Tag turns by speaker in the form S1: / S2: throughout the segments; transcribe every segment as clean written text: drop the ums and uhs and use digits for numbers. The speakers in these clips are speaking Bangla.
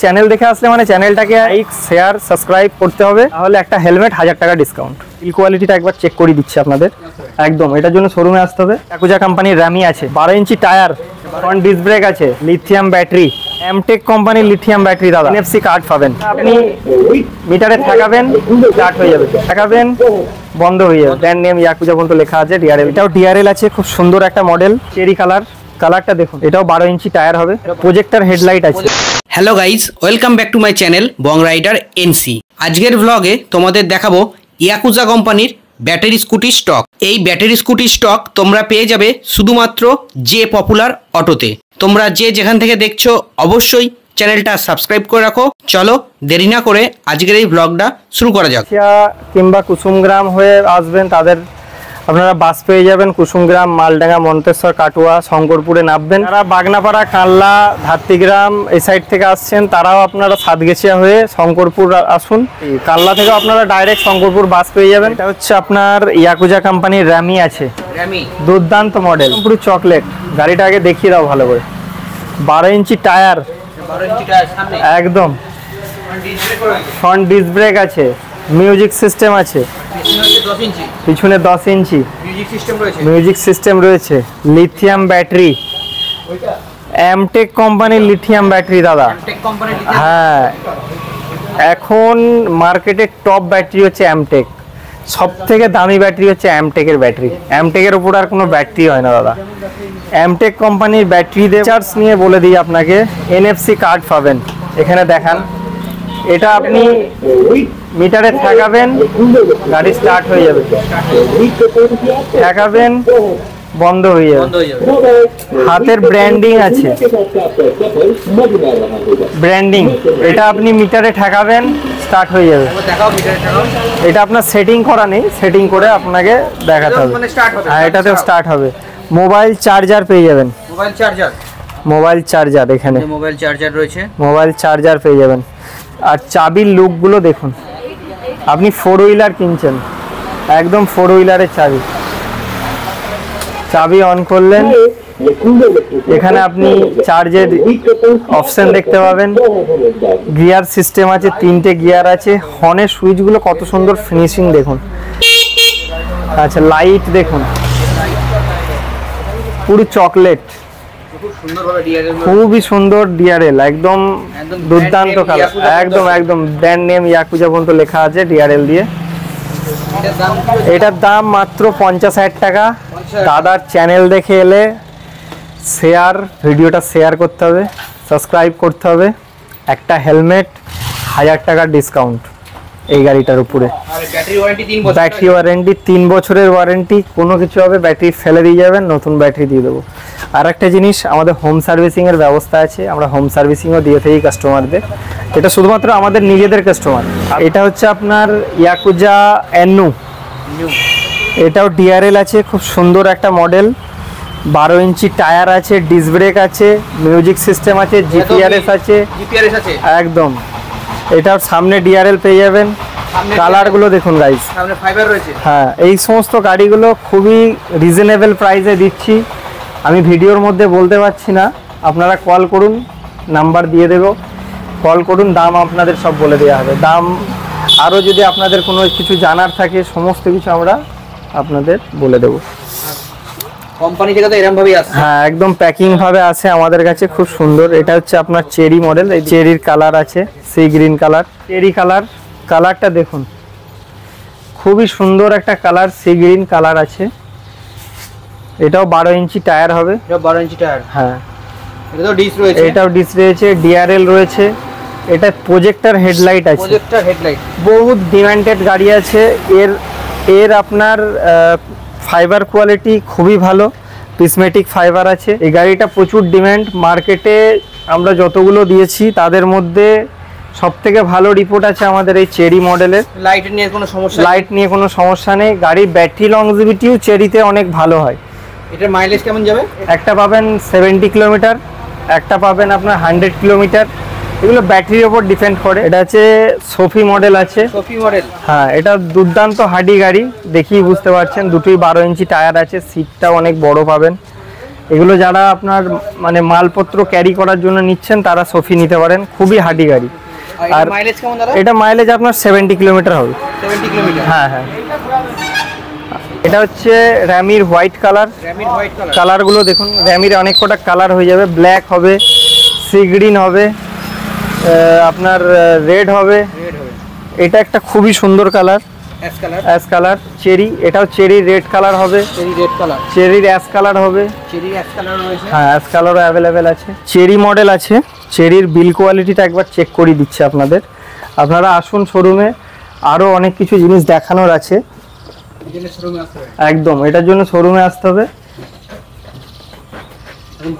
S1: চ্যানেল দেখে আসলে মানে চ্যানেলটাকে লাইক শেয়ার সাবস্ক্রাইব করতে হবে, তাহলে একটা হেলমেট 1000 টাকা ডিসকাউন্ট। বিল কোয়ালিটিটা একবার চেক করে দিচ্ছি আপনাদের একদম। এটার জন্য শোরুমে আসতে হবে। ইয়াকুজা কোম্পানির র্যামি আছে, 12 inch tyre, front disc brake আছে, লিথিয়াম ব্যাটারি, এমটেক কোম্পানির লিথিয়াম ব্যাটারি দাদা। এনএফসি কার্ড পাবেন, আপনি মিটারে ঠেকাবেন স্টার্ট হয়ে যাবে, ঠেকাবেন বন্ধ হয়ে যাবে। ব্র্যান্ড নেম ইয়াকুজা পর্যন্ত লেখা আছে। ডিআরএল, এটাও ডিআরএল আছে, খুব সুন্দর একটা মডেল, চেরি কালারটা দেখুন। এটাও 12 ইঞ্চি টায়ার হবে, প্রজেক্টর হেডলাইট আছে।
S2: Hello guys, welcome back to my channel Bong Rider NC. আজকের ব্লগে তোমাদের দেখাবো ইয়াকুজা কোম্পানির ব্যাটারি স্কুটি স্টক। এই ব্যাটারি স্কুটি স্টক তোমরা পেয়ে যাবে শুধুমাত্র জে পপুলার অটোতে। তোমরা যে যেখান থেকে দেখছো অবশ্যই চ্যানেলটা সাবস্ক্রাইব করে রাখো। চলো দেরি না করে আজকের এই ব্লগটা শুরু করা যাক।
S1: কিংবা কুসুমগ্রাম হয়ে আসবেন তাদের আপনারা বাস পেয়ে যাবেন। কুসুমগ্রাম, মালডাঙ্গা, মন্তেশ্বর, কাটুয়া, শঙ্করপুরে নামবেন। যারা বাগনাপাড়া, কানলা, ধাত্তিগ্রাম এই সাইড থেকে আসছেন তারাও আপনারা সাতগেছিয়া হয়ে শঙ্করপুর আসুন। কানলা থেকেও আপনারা ডাইরেক্ট শঙ্করপুর বাস পেয়ে যাবেন। এটা হচ্ছে আপনার ইয়াকুজা কোম্পানির র্যামি আছে, দুর্দান্ত মডেল, পুরো চকলেট। গাড়িটা আগে দেখিয়ে দাও ভালো করে। 12 ইঞ্চি টায়ার একদম, ফ্রন্ট ডিস্ক ব্রেক আছে, মিউজিক সিস্টেম আছে, পিছনে 10 ইঞ্চি মিউজিক সিস্টেম রয়েছে, লিথিয়াম ব্যাটারি, এমটেক কোম্পানির লিথিয়াম ব্যাটারি দাদা। হ্যাঁ, এখন মার্কেটের টপ ব্যাটারি হচ্ছে এমটেক, সব থেকে দামি ব্যাটারি হচ্ছে এমটেকের ব্যাটারি। এমটেকের উপর আর কোনো ব্যাটারি হয় না দাদা। এমটেক কোম্পানির ব্যাটারি চার্জ নিয়ে বলে দিই আপনাকে, এনএফসি কার্ড পাবেন। এখানে দেখান, এটা আপনি মিটারে ঠেকাবেন গাড়ি স্টার্ট হয়ে যাবে, ঠেকাবেন বন্ধ হয়ে যাবে। হাতের ব্র্যান্ডিং আছে, ব্র্যান্ডিং। এটা আপনি মিটারে ঠেকাবেন স্টার্ট হয়ে যাবে। এটা আপনার সেটিং করা নেই, সেটিং করে আপনাকে দেখাতে হবে। হ্যাঁ, এটাতেও স্টার্ট হবে। মোবাইল চার্জার পেয়ে যাবেন, মোবাইল চার্জার এখানে
S2: মোবাইল চার্জার রয়েছে,
S1: মোবাইল চার্জার পেয়ে যাবেন। আর চাবির লুকগুলো দেখুন, আপনি 4 হুইলার কিনছেন, একদম 4 হুইলারের চাবি। চাবি অন করলেন, এখানে আপনি চার্জের অপশন দেখতে পাবেন। গিয়ার সিস্টেম আছে, 3টে গিয়ার আছে। হর্নের সুইচগুলো কত সুন্দর ফিনিশিং দেখুন। আচ্ছা, লাইট দেখুন, পুরো চকলেট, খুবই সুন্দর ডিআরএল, একদম দুর্দান্ত কালার, একদম ব্র্যান্ড নেম ইয়াকুজা পর্যন্ত লেখা আছে ডিআরএল দিয়ে। এটার দাম মাত্র 50,000 টাকা। দাদার চ্যানেল দেখে এলে ভিডিওটা শেয়ার করতে হবে, সাবস্ক্রাইব করতে হবে। একটা হেলমেট 1000 টাকার ডিসকাউন্ট এই গাড়িটার উপরে। ব্যাটারি ওয়ারেন্টি 3 বছরের ওয়ারেন্টি, কোনো কিছু হবে ব্যাটারি ফেলে দিয়ে যাবেন, নতুন ব্যাটারি দিয়ে দেবো। আর একটা জিনিস, আমাদের হোম সার্ভিসিংয়ের ব্যবস্থা আছে, আমরা হোম সার্ভিসিংও দিয়ে থাকি কাস্টমারদের। এটা শুধুমাত্র আমাদের নিজেদের কাস্টমার। এটা হচ্ছে আপনার ইয়াকুজা এনু, এটাও ডিআরএল আছে, খুব সুন্দর একটা মডেল। 12 ইঞ্চি টায়ার আছে, ডিস্ক ব্রেক আছে, মিউজিক সিস্টেম আছে, জিপিআরএস আছে একদম। এটার সামনে ডিআরএল পেয়ে যাবেন। কালারগুলো দেখুন গাইস, হ্যাঁ, এই সমস্ত গাড়িগুলো খুবই রিজনেবল প্রাইসে দিচ্ছি। আমি ভিডিওর মধ্যে বলতে পারছি না, আপনারা কল করুন, নাম্বার দিয়ে দেবো, কল করুন, দাম আপনাদের সব বলে দেওয়া হবে। দাম আরও যদি আপনাদের কোনো কিছু জানার থাকে, সমস্ত কিছু আমরা আপনাদের বলে দেবো।
S2: কোম্পানি থেকে তো এরকম ভাবেই আসে।
S1: হ্যাঁ, একদম প্যাকিং ভাবে আসে আমাদের কাছে, খুব সুন্দর। এটা হচ্ছে আপনার চেরি মডেল, এই চেরির কালার আছে, সি গ্রিন কালার, চেরি কালারটা দেখুন, খুবই সুন্দর একটা কালার, সি গ্রিন কালার আছে। এটাও 12 ইঞ্চি টায়ার হবে,
S2: এটা 12 ইঞ্চি টায়ার।
S1: হ্যাঁ,
S2: এটাও ডিস রয়েছে,
S1: এটাও ডিস রয়েছে, ডিআরএল রয়েছে। এটা প্রজেক্টর হেডলাইট আছে,
S2: প্রজেক্টর হেডলাইট,
S1: বহুত ডিমান্ডেড গাড়ি আছে। এর আপনার ফাইবার কোয়ালিটি খুবই ভালো, পিসমেটিক ফাইবার আছে। এই গাড়িটা প্রচুর ডিমান্ড মার্কেটে। আমরা যতগুলো দিয়েছি তাদের মধ্যে সবথেকে ভালো রিপোর্ট আছে আমাদের এই চেরি মডেলের।
S2: লাইট নিয়ে কোনো সমস্যা
S1: নেই। গাড়ির ব্যাটারি লংজিভিটিও চেরিতে অনেক ভালো হয়।
S2: এটার মাইলেজ কেমন যাবে?
S1: একটা পাবেন 70 কিলোমিটার, একটা পাবেন আপনার 100 কিলোমিটার। এগুলো ব্যাটারির উপর ডিপেন্ড করে। এটা হচ্ছে সোফি মডেল আছে,
S2: সোফি মডেল।
S1: হ্যাঁ, এটা দুর্দান্ত হার্ডি গাড়ি, দেখি বুঝতে পারছেন। দুটোই 12 ইঞ্চি টায়ার আছে, সিটটাও অনেক বড় পাবেন। এগুলো যারা আপনার মানে মালপত্র ক্যারি করার জন্য নিচ্ছেন তারা সফি নিতে পারেন, খুবই হার্ডি গাড়ি। আর
S2: মাইলেজ কেমন দাদা?
S1: এটা মাইলেজ আপনার 70 কিলোমিটার হবে।
S2: 70 কিলোমিটার?
S1: হ্যাঁ হ্যাঁ। এটা হচ্ছে র্যামির হোয়াইট কালার।
S2: র্যামির হোয়াইট কালার।
S1: কালারগুলো দেখুন, র্যামির অনেক কটা কালার হয়ে যাবে, ব্ল্যাক হবে, সি গ্রিন হবে, আপনার রেড হবে। এটা একটা খুবই সুন্দর কালার, অ্যাশ কালার চেরি। এটাও চেরি রেড কালার হবে, চেরির অ্যাশ কালার হবে। হ্যাঁ, অ্যাশ কালারও অ্যাভেলেবেল আছে। চেরি মডেল আছে, চেরির বিল কোয়ালিটিটা একবার চেক করে দিচ্ছে আপনাদের। আপনারা আসুন শোরুমে, আরও অনেক কিছু জিনিস দেখানোর আছে। একদম, এটার জন্য শোরুমে আসতে হবে।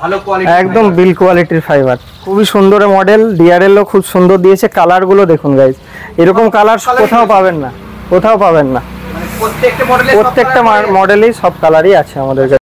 S2: ভালো কোয়ালিটি,
S1: একদম বিল কোয়ালিটির ফাইবার, খুবই সুন্দর মডেল। ডিআরএলও খুব সুন্দর দিয়েছে। কালারগুলো দেখুন গাইজ, এরকম কালার কোথাও পাবেন না, কোথাও পাবেন না।
S2: প্রত্যেকটা
S1: মডেলেই সব কালারই আছে আমাদের কাছে।